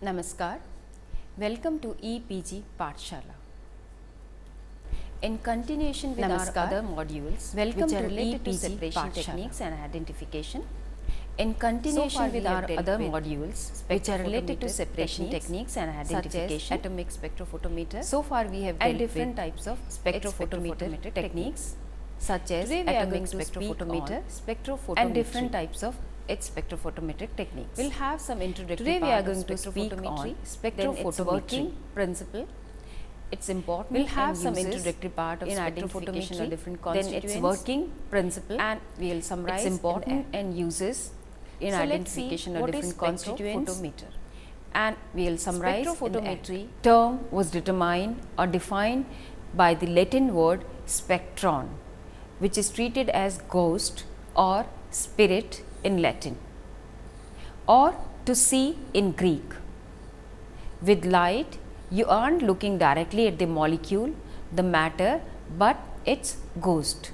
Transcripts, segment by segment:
Namaskar. Welcome to EPG Pathshala. In continuation with our other modules, welcome which are related to separation techniques and identification. In continuation with our other modules, which are related to separation techniques and identification, such as atomic spectrophotometer. So far, we have dealt different types of spectrophotometer techniques, such as atomic spectrophotometer, and different types of its spectrophotometric techniques. We'll have some introductory. Today we are going to speak on spectrophotometry principle. It's important. We'll have some introductory part of in identification of different constituents. Then its working principle, and we'll summarize its important and uses in identification of different constituents. And we'll summarize. Spectrophotometry term was determined or defined by the Latin word spectron, which is treated as ghost or spirit in Latin, or to see in Greek. With light, you aren't looking directly at the molecule, the matter, but its ghost.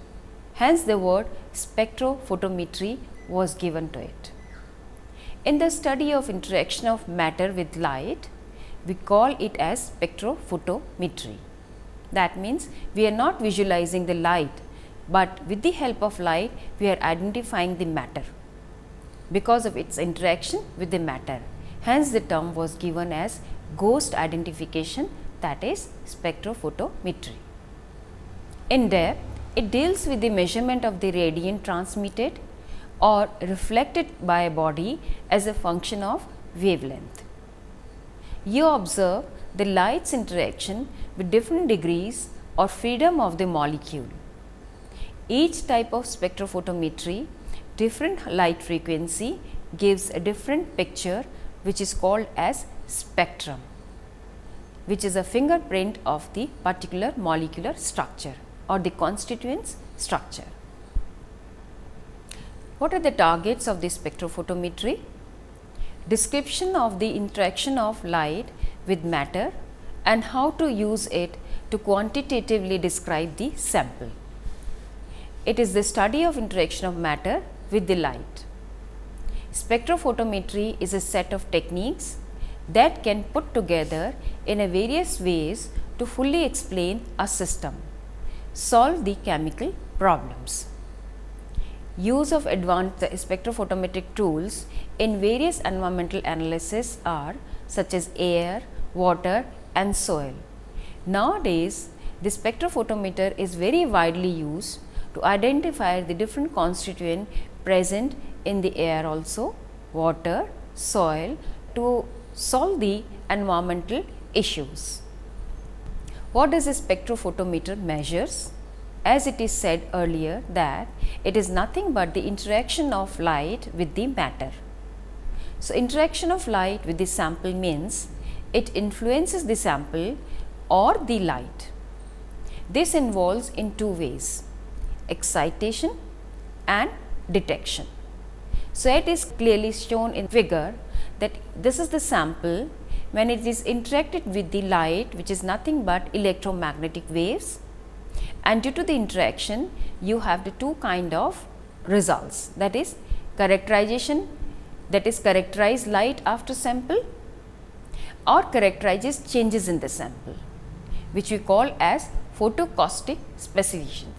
Hence, the word spectrophotometry was given to it. In the study of interaction of matter with light, we call it as spectrophotometry. That means, we are not visualizing the light, but with the help of light, we are identifying the matter because of its interaction with the matter. Hence, the term was given as ghost identification, that is spectrophotometry. In depth, it deals with the measurement of the radiant transmitted or reflected by a body as a function of wavelength. You observe the light's interaction with different degrees or freedom of the molecule. Each type of spectrophotometry, different light frequency gives a different picture, which is called as spectrum, which is a fingerprint of the particular molecular structure or the constituents structure. What are the targets of the spectrophotometry? Description of the interaction of light with matter and how to use it to quantitatively describe the sample. It is the study of interaction of matter with the light. Spectrophotometry is a set of techniques that can put together in a various ways to fully explain a system, solve the chemical problems. Use of advanced spectrophotometric tools in various environmental analysis are such as air, water and soil. Nowadays, the spectrophotometer is very widely used to identify the different constituents present in the air also, water, soil, to solve the environmental issues. What does a spectrophotometer measures? As it is said earlier that it is nothing but the interaction of light with the matter. So, interaction of light with the sample means it influences the sample or the light. This involves in two ways: excitation and detection. So, it is clearly shown in figure that this is the sample when it is interacted with the light, which is nothing but electromagnetic waves, and due to the interaction you have the two kind of results, that is characterization, that is characterize light after sample, or characterizes changes in the sample, which we call as photocaustic specification.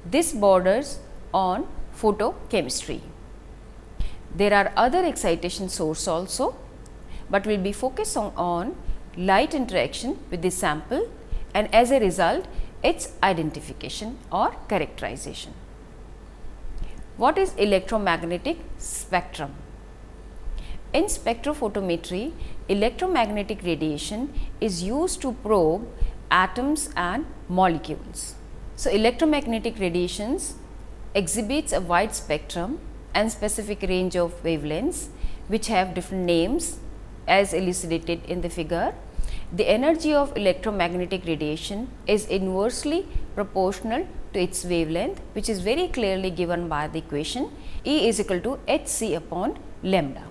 This borders on photochemistry. There are other excitation source also, but we will be focusing on light interaction with the sample and as a result its identification or characterization. What is electromagnetic spectrum? In spectrophotometry, electromagnetic radiation is used to probe atoms and molecules. So, electromagnetic radiations exhibits a wide spectrum and specific range of wavelengths which have different names as elucidated in the figure. The energy of electromagnetic radiation is inversely proportional to its wavelength, which is very clearly given by the equation E is equal to hc upon lambda,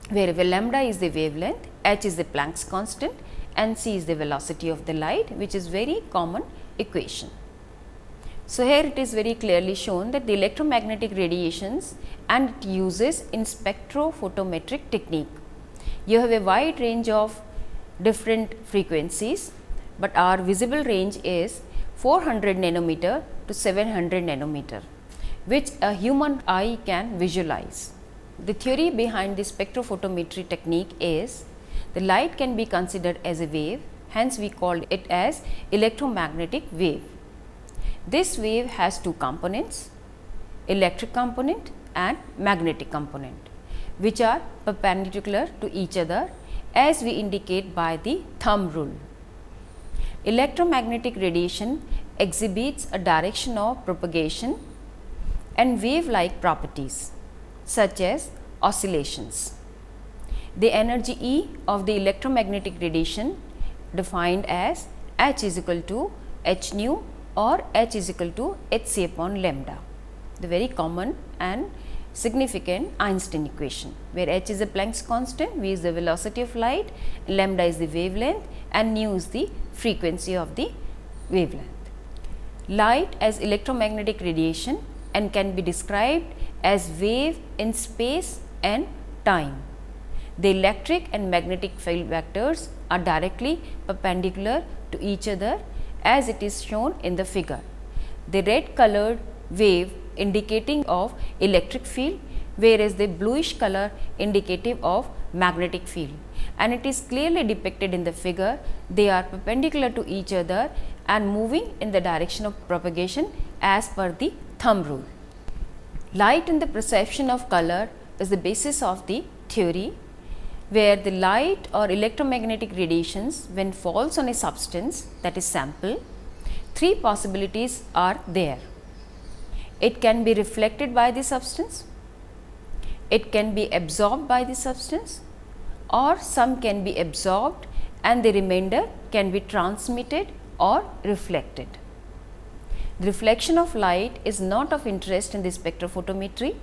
where lambda is the wavelength, h is the Planck's constant and c is the velocity of the light, which is very common equation. So, here it is very clearly shown that the electromagnetic radiations and it uses in spectrophotometric technique you have a wide range of different frequencies, but our visible range is 400 nanometer to 700 nanometer, which a human eye can visualize. The theory behind the spectrophotometry technique is the light can be considered as a wave, hence we called it as electromagnetic wave. This wave has two components, electric component and magnetic component, which are perpendicular to each other as we indicate by the thumb rule. Electromagnetic radiation exhibits a direction of propagation and wave-like properties such as oscillations. The energy E of the electromagnetic radiation defined as H is equal to h nu or H is equal to hc upon lambda, the very common and significant Einstein equation, where h is a Planck's constant, v is the velocity of light, lambda is the wavelength and nu is the frequency of the wavelength. Light as electromagnetic radiation and can be described as wave in space and time. The electric and magnetic field vectors are directly perpendicular to each other as it is shown in the figure. The red colored wave indicating of electric field, whereas the bluish color indicative of magnetic field, and it is clearly depicted in the figure. They are perpendicular to each other and moving in the direction of propagation as per the thumb rule. Light in the perception of color is the basis of the theory, where the light or electromagnetic radiations when falls on a substance, that is sample, three possibilities are there. It can be reflected by the substance, it can be absorbed by the substance, or some can be absorbed and the remainder can be transmitted or reflected. The reflection of light is not of interest in the spectrophotometry.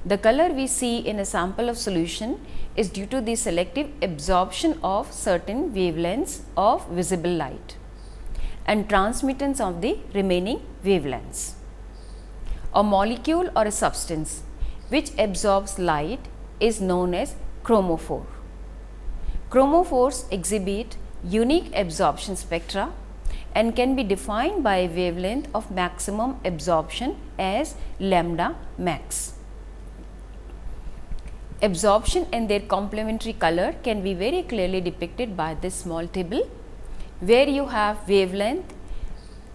The color we see in a sample of solution is due to the selective absorption of certain wavelengths of visible light and transmittance of the remaining wavelengths. A molecule or a substance which absorbs light is known as chromophore. Chromophores exhibit unique absorption spectra and can be defined by a wavelength of maximum absorption as lambda max. Absorption and their complementary color can be very clearly depicted by this small table, where you have wavelength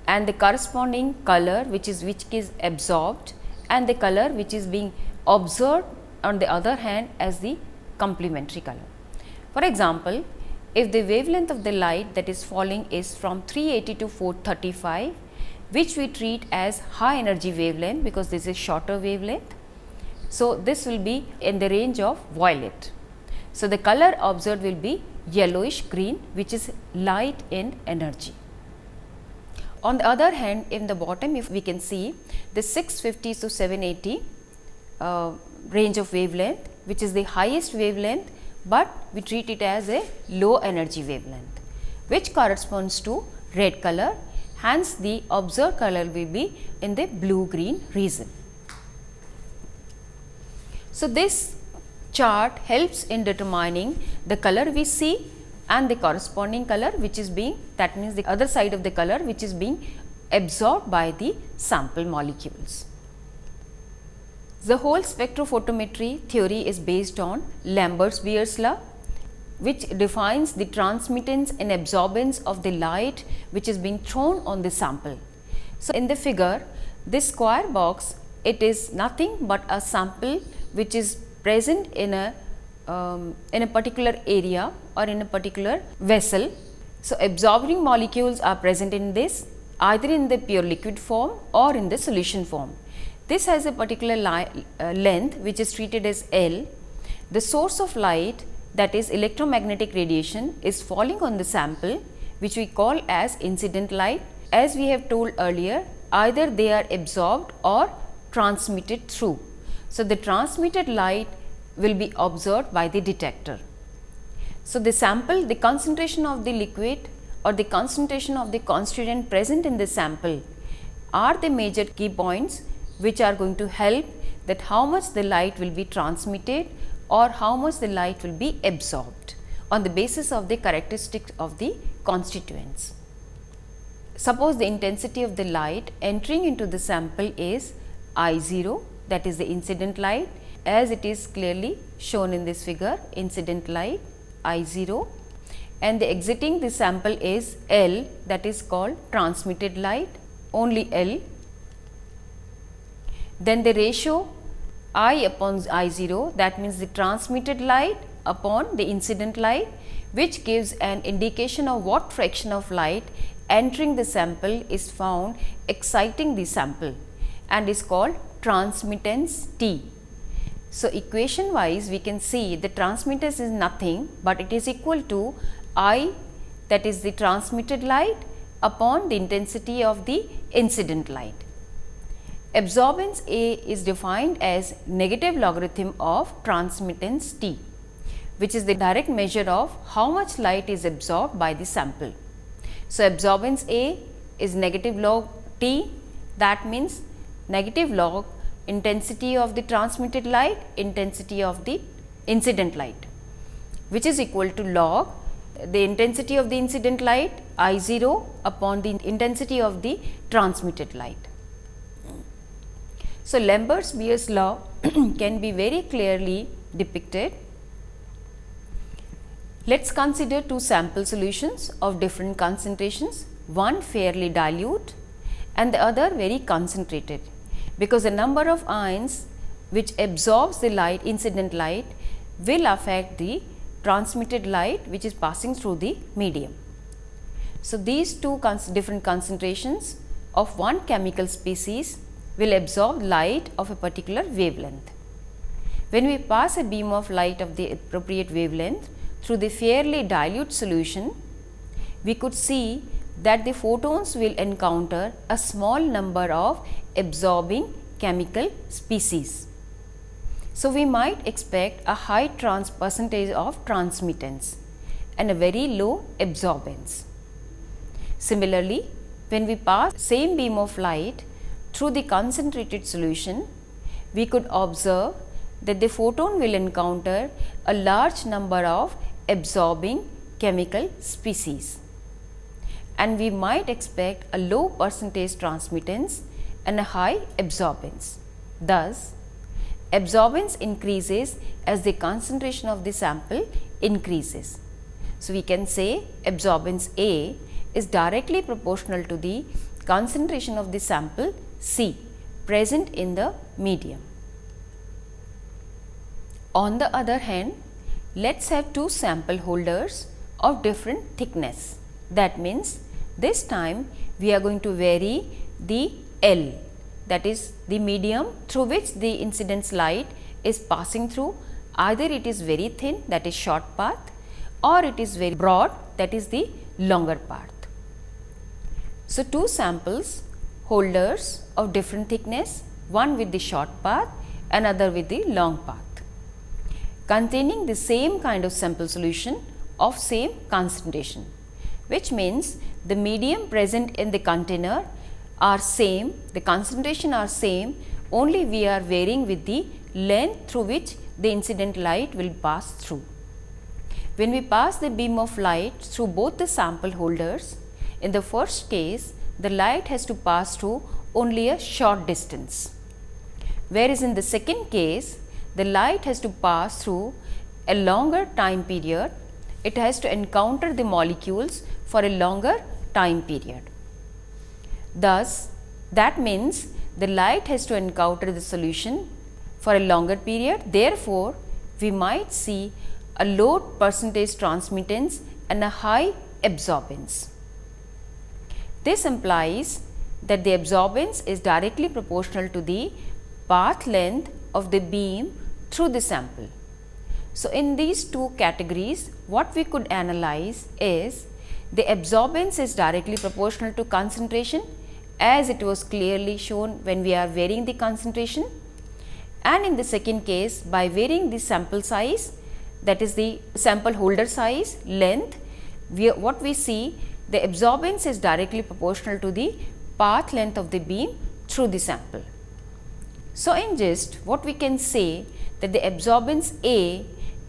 and the corresponding color which is absorbed and the color which is being observed on the other hand as the complementary color. For example, if the wavelength of the light that is falling is from 380 to 435, which we treat as high energy wavelength because this is shorter wavelength, so this will be in the range of violet. So the color observed will be yellowish green, which is light in energy. On the other hand, in the bottom, if we can see the 650 to 780 range of wavelength, which is the highest wavelength, but we treat it as a low energy wavelength, which corresponds to red color. Hence, the observed color will be in the blue green region. So, this chart helps in determining the color we see and the corresponding color which is being, that means the other side of the color which is being absorbed by the sample molecules. The whole spectrophotometry theory is based on Lambert's-Beer's law, which defines the transmittance and absorbance of the light which is being thrown on the sample. So, in the figure, this square box, it is nothing but a sample which is present in a particular area or in a particular vessel. So, absorbing molecules are present in this, either in the pure liquid form or in the solution form. This has a particular length which is treated as L. The source of light, that is electromagnetic radiation, is falling on the sample, which we call as incident light. As we have told earlier, either they are absorbed or transmitted through. So, the transmitted light will be observed by the detector. So, the sample, the concentration of the liquid or the concentration of the constituent present in the sample are the major key points which are going to help that how much the light will be transmitted or how much the light will be absorbed on the basis of the characteristics of the constituents. Suppose the intensity of the light entering into the sample is I0, that is the incident light, as it is clearly shown in this figure, incident light I0, and the exiting the sample is L, that is called transmitted light, only L. Then the ratio I upon I0, that means the transmitted light upon the incident light, which gives an indication of what fraction of light entering the sample is found exciting the sample, and is called transmittance T. So, equation wise we can see the transmittance is nothing but it is equal to I, that is the transmitted light, upon the intensity of the incident light. Absorbance A is defined as negative logarithm of transmittance T, which is the direct measure of how much light is absorbed by the sample. So, absorbance A is negative log T, that means negative log intensity of the transmitted light, intensity of the incident light, which is equal to log the intensity of the incident light I0 upon the intensity of the transmitted light. So, Lambert's-Beer's law can be very clearly depicted. Let us consider two sample solutions of different concentrations, one fairly dilute and the other very concentrated, because the number of ions which absorbs the light, incident light, will affect the transmitted light which is passing through the medium. So, these two different concentrations of one chemical species will absorb light of a particular wavelength. When we pass a beam of light of the appropriate wavelength through the fairly dilute solution, we could see that the photons will encounter a small number of absorbing chemical species. So, we might expect a high percentage of transmittance and a very low absorbance. Similarly, when we pass same beam of light through the concentrated solution, we could observe that the photon will encounter a large number of absorbing chemical species, and we might expect a low percentage transmittance and a high absorbance. Thus, absorbance increases as the concentration of the sample increases. So, we can say absorbance A is directly proportional to the concentration of the sample C present in the medium. On the other hand, let us have two sample holders of different thickness. That means, this time we are going to vary the L, that is the medium through which the incidence light is passing through. Either it is very thin, that is short path, or it is very broad, that is the longer path. So, two samples holders of different thickness, one with the short path, another with the long path, containing the same kind of sample solution of same concentration, which means the medium present in the container are same, the concentration are same, only we are varying with the length through which the incident light will pass through. When we pass the beam of light through both the sample holders, in the first case the light has to pass through only a short distance, whereas in the second case the light has to pass through a longer time period, it has to encounter the molecules for a longer time period. Thus, that means the light has to encounter the solution for a longer period, therefore, we might see a low percentage transmittance and a high absorbance. This implies that the absorbance is directly proportional to the path length of the beam through the sample. So, in these two categories, what we could analyze is the absorbance is directly proportional to concentration, as it was clearly shown when we are varying the concentration, and in the second case by varying the sample size, that is the sample holder size, length, what we see the absorbance is directly proportional to the path length of the beam through the sample. So in gist, what we can say that the absorbance A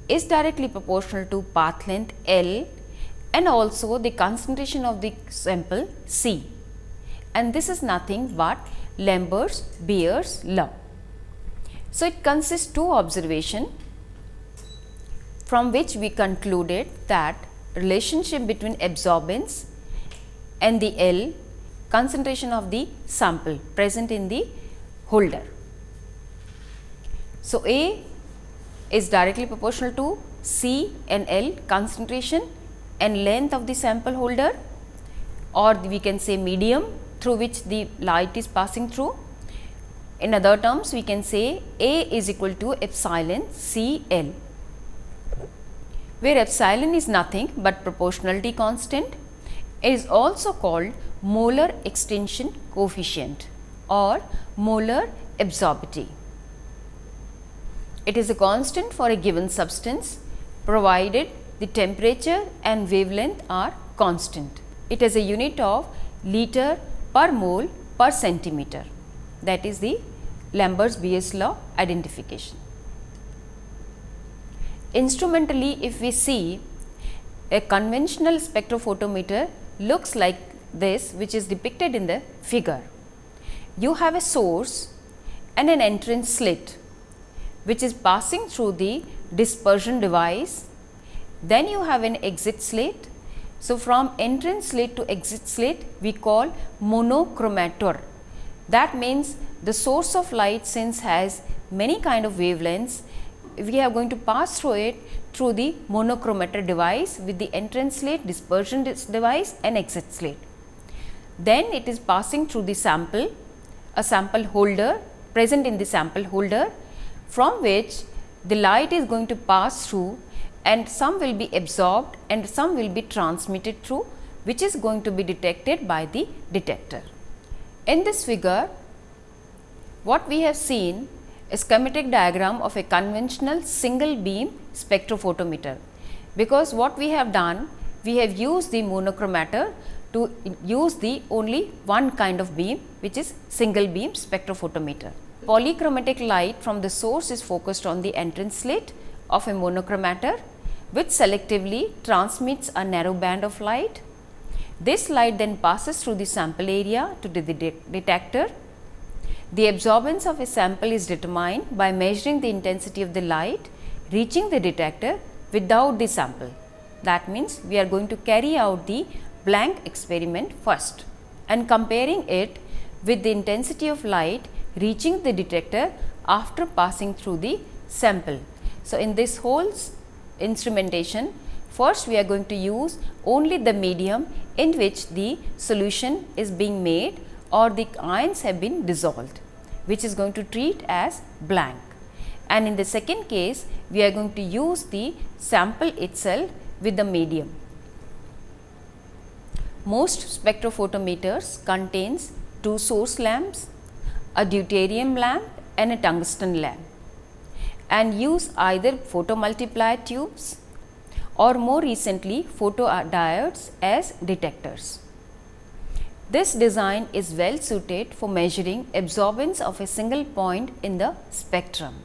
is directly proportional to path length L and also the concentration of the sample C, and this is nothing but Lambert-Beer's law. So it consists two observations from which we concluded that relationship between absorbance and the L concentration of the sample present in the holder. So A is directly proportional to C and L concentration and length of the sample holder, or we can say medium through which the light is passing through. In other terms, we can say A is equal to epsilon CL, where epsilon is nothing but proportionality constant. It is also called molar extension coefficient or molar absorptivity. It is a constant for a given substance provided the temperature and wavelength are constant. It has a unit of liter per mole per centimeter, that is the Lambert-Beer's law identification. Instrumentally, if we see, a conventional spectrophotometer looks like this, which is depicted in the figure. You have a source and an entrance slit which is passing through the dispersion device. Then you have an exit slit. So from entrance slit to exit slit we call monochromator. That means the source of light, since has many kind of wavelengths, we are going to pass through it through the monochromator device with the entrance slit, dispersion device and exit slit. Then it is passing through the sample, a sample holder present in the sample holder, from which the light is going to pass through, and some will be absorbed and some will be transmitted through, which is going to be detected by the detector. In this figure, what we have seen a schematic diagram of a conventional single beam spectrophotometer, because what we have done, we have used the monochromator to use the only one kind of beam, which is single beam spectrophotometer. Polychromatic light from the source is focused on the entrance slit of a monochromator, which selectively transmits a narrow band of light. This light then passes through the sample area to the detector. The absorbance of a sample is determined by measuring the intensity of the light reaching the detector without the sample. That means we are going to carry out the blank experiment first and comparing it with the intensity of light reaching the detector after passing through the sample. So in this whole instrumentation, first we are going to use only the medium in which the solution is being made or the ions have been dissolved, which is going to treat as blank. And in the second case, we are going to use the sample itself with the medium. Most spectrophotometers contains two source lamps, a deuterium lamp and a tungsten lamp, and use either photomultiplier tubes or more recently photodiodes as detectors. This design is well suited for measuring absorbance of a single point in the spectrum.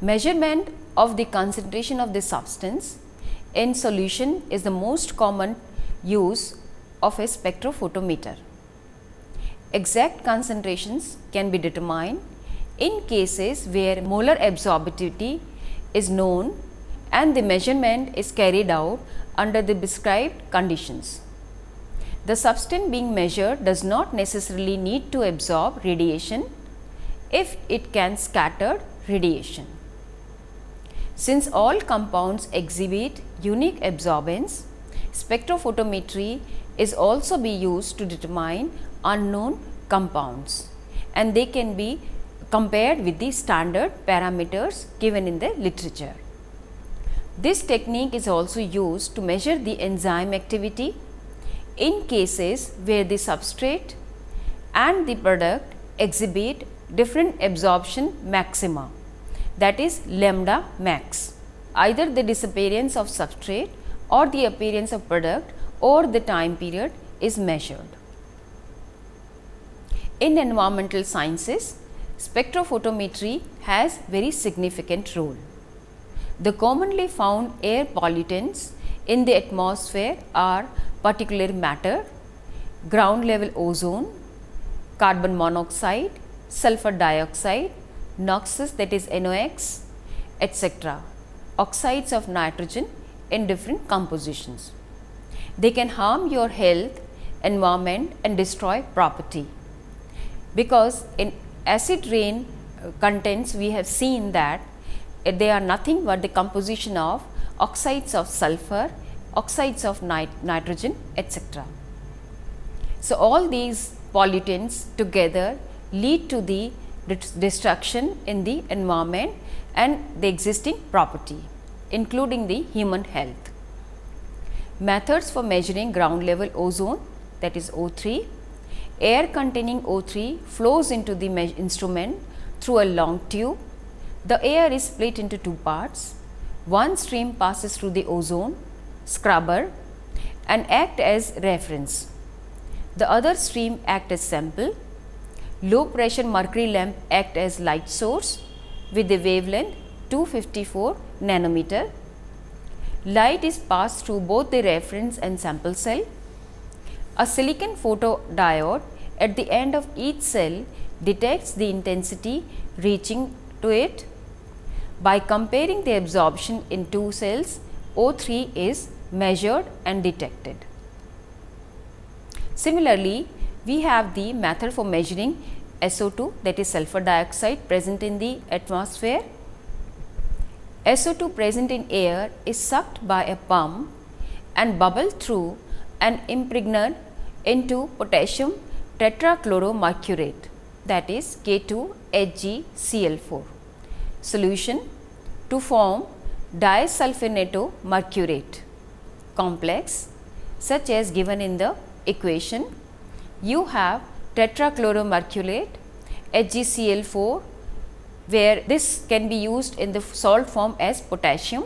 Measurement of the concentration of the substance in solution is the most common use of a spectrophotometer. Exact concentrations can be determined in cases where molar absorptivity is known and the measurement is carried out under the prescribed conditions. The substance being measured does not necessarily need to absorb radiation if it can scatter radiation. Since all compounds exhibit unique absorbance, spectrophotometry is also be used to determine unknown compounds, and they can be compared with the standard parameters given in the literature. This technique is also used to measure the enzyme activity in cases where the substrate and the product exhibit different absorption maxima, that is lambda max, either the disappearance of substrate or the appearance of product or the time period is measured. In environmental sciences, spectrophotometry has very significant role. The commonly found air pollutants in the atmosphere are particulate matter, ground level ozone, carbon monoxide, sulfur dioxide, NOxes, that is NOx, etc. Oxides of nitrogen in different compositions. They can harm your health, environment and destroy property, because in acid rain contents we have seen that they are nothing but the composition of oxides of sulfur, oxides of nitrogen, etc. So, all these pollutants together lead to the destruction in the environment and the existing property, including the human health. Methods for measuring ground level ozone, that is O3. Air containing O3 flows into the instrument through a long tube. The air is split into two parts. One stream passes through the ozone scrubber and act as reference. The other stream act as sample. Low pressure mercury lamp act as light source with a wavelength 254 nanometer. Light is passed through both the reference and sample cell. A silicon photodiode at the end of each cell detects the intensity reaching to it. By comparing the absorption in two cells, O3 is measured and detected. Similarly, we have the method for measuring SO2, that is sulfur dioxide present in the atmosphere. SO2 present in air is sucked by a pump and bubbled through and impregnated into potassium tetrachloromercurate, that is K2HgCl4 solution to form disulfonato mercurate complex, such as given in the equation. You have tetrachloromercurate HgCl4, where this can be used in the salt form as potassium.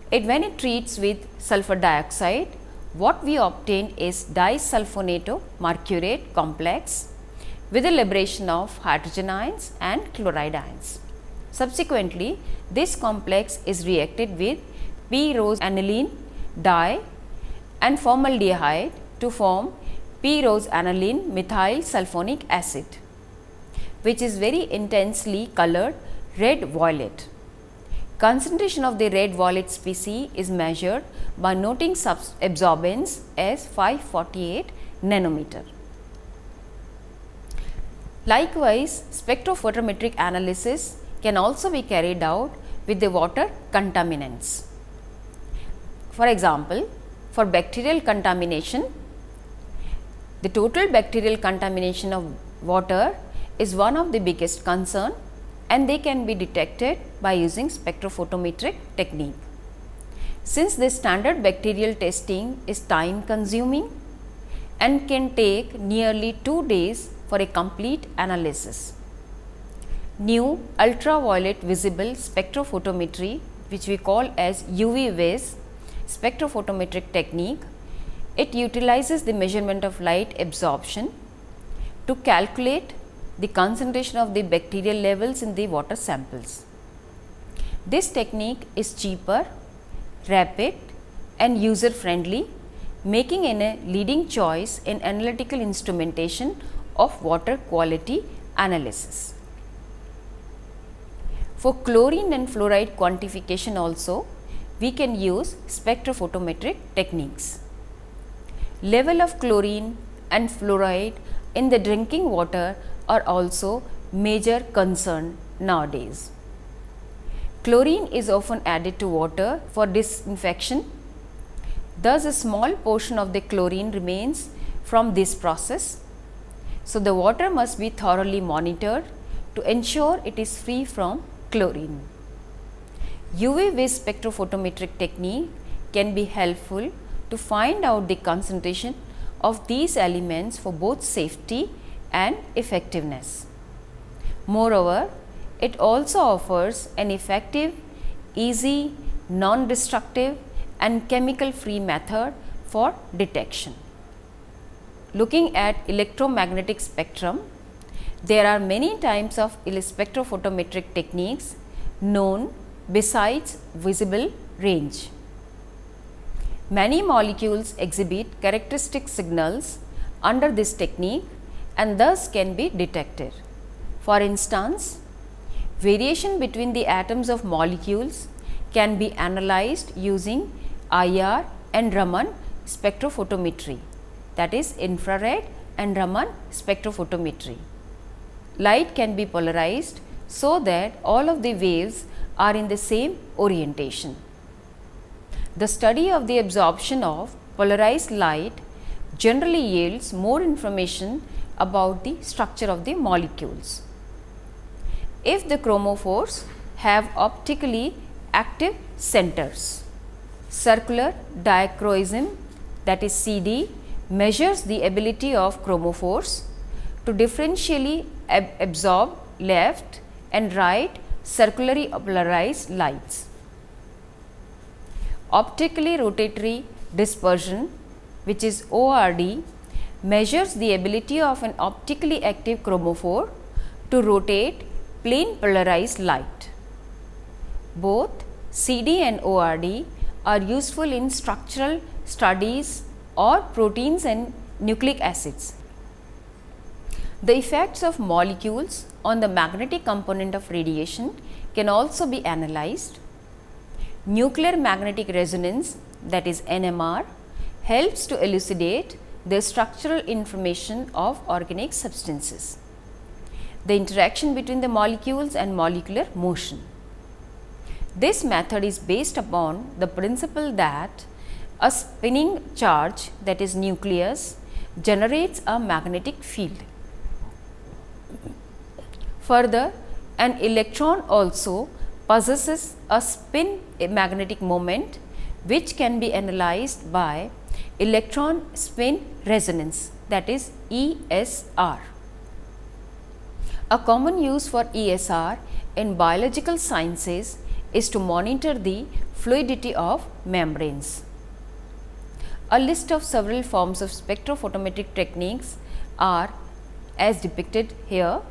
When it treats with sulfur dioxide, what we obtain is disulfonato mercurate complex with the liberation of hydrogen ions and chloride ions. Subsequently, this complex is reacted with p-rose-aniline dye and formaldehyde to form p-rose-aniline methyl sulfonic acid, which is very intensely colored red-violet. Concentration of the red-violet species is measured by noting absorbance as 548 nanometer. Likewise, spectrophotometric analysis can also be carried out with the water contaminants. For example, for bacterial contamination, the total bacterial contamination of water is one of the biggest concern, and they can be detected by using spectrophotometric technique. Since the standard bacterial testing is time consuming and can take nearly 2 days for a complete analysis, new ultraviolet visible spectrophotometry, which we call as UV-Vis spectrophotometric technique, it utilizes the measurement of light absorption to calculate the concentration of the bacterial levels in the water samples. This technique is cheaper, rapid and user friendly, making it a leading choice in analytical instrumentation of water quality analysis. For chlorine and fluoride quantification also, we can use spectrophotometric techniques. Level of chlorine and fluoride in the drinking water are also major concern nowadays. Chlorine is often added to water for disinfection. Thus, a small portion of the chlorine remains from this process. So, the water must be thoroughly monitored to ensure it is free from chlorine. UV-Vis spectrophotometric technique can be helpful to find out the concentration of these elements for both safety and effectiveness. Moreover, it also offers an effective, easy, non-destructive and chemical-free method for detection. Looking at electromagnetic spectrum, There are many types of spectrophotometric techniques known besides visible range. Many molecules exhibit characteristic signals under this technique and thus can be detected. For instance, variation between the atoms of molecules can be analyzed using IR and Raman spectrophotometry, that is infrared and Raman spectrophotometry. Light can be polarized so that all of the waves are in the same orientation. The study of the absorption of polarized light generally yields more information about the structure of the molecules. If the chromophores have optically active centers, circular dichroism, that is CD, measures the ability of chromophores to differentially absorb left and right circularly polarized lights. Optically rotatory dispersion, which is ORD, measures the ability of an optically active chromophore to rotate plane polarized light. Both CD and ORD are useful in structural studies or proteins and nucleic acids. The effects of molecules on the magnetic component of radiation can also be analyzed. Nuclear magnetic resonance, that is NMR, helps to elucidate the structural information of organic substances, the interaction between the molecules and molecular motion. This method is based upon the principle that a spinning charge, that is nucleus, generates a magnetic field. Further, an electron also possesses a spin magnetic moment which can be analyzed by electron spin resonance, that is ESR. A common use for ESR in biological sciences is to monitor the fluidity of membranes. A list of several forms of spectrophotometric techniques are as depicted here.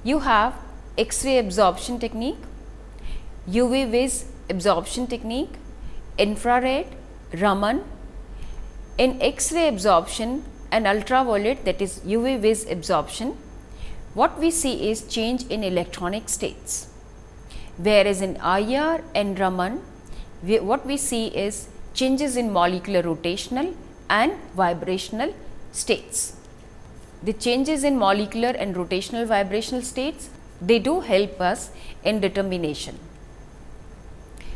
You have X-ray absorption technique, UV vis absorption technique, infrared, Raman. In X-ray absorption and ultraviolet, that is UV vis absorption, what we see is change in electronic states, whereas in IR and Raman, what we see is changes in molecular rotational and vibrational states. The changes in molecular and rotational vibrational states, they do help us in determination.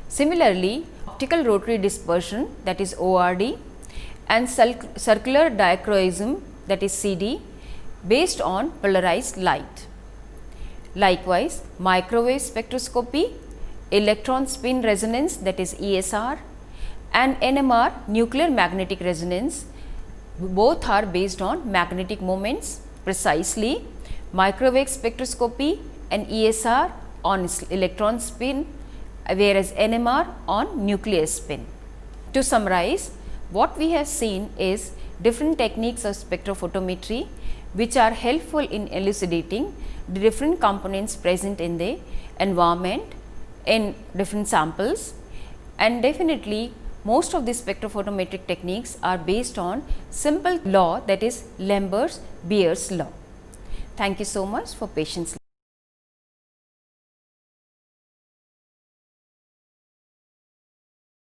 Similarly, optical rotary dispersion, that is ORD, and circular dichroism, that is CD, based on polarized light. Likewise, microwave spectroscopy, electron spin resonance, that is ESR, and NMR, nuclear magnetic resonance, both are based on magnetic moments. Precisely, microwave spectroscopy and ESR on electron spin, whereas NMR on nucleus spin. To summarize, what we have seen is different techniques of spectrophotometry which are helpful in elucidating the different components present in the environment in different samples, and definitely most of these spectrophotometric techniques are based on simple law, that is Lambert-Beer's law. Thank you so much for patiently